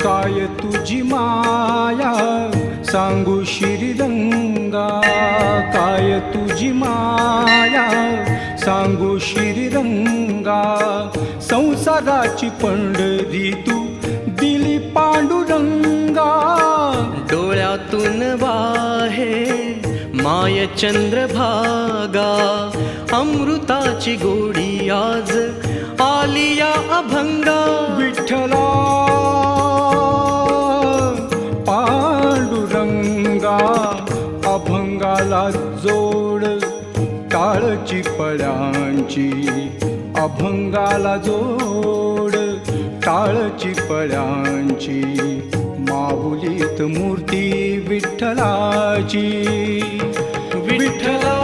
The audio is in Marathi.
काय तुझी माया सांगू श्रीरंगा, काय तुझी माया सांगू श्रीरंगा, संसाराची पंढरी तू दिली पांडुरंगा. डोळ्यातून वाहे माय चंद्रभागा, अमृताची गोडी आज आली या अभंगा. विठ्ठला पांडुरंगा, अभंगाला जोड टाळची पळ्यांची, अभंगाला जोड टाळची पळ्यांची, माऊलीत मूर्ती विठ्ठलाची. विठ्ठला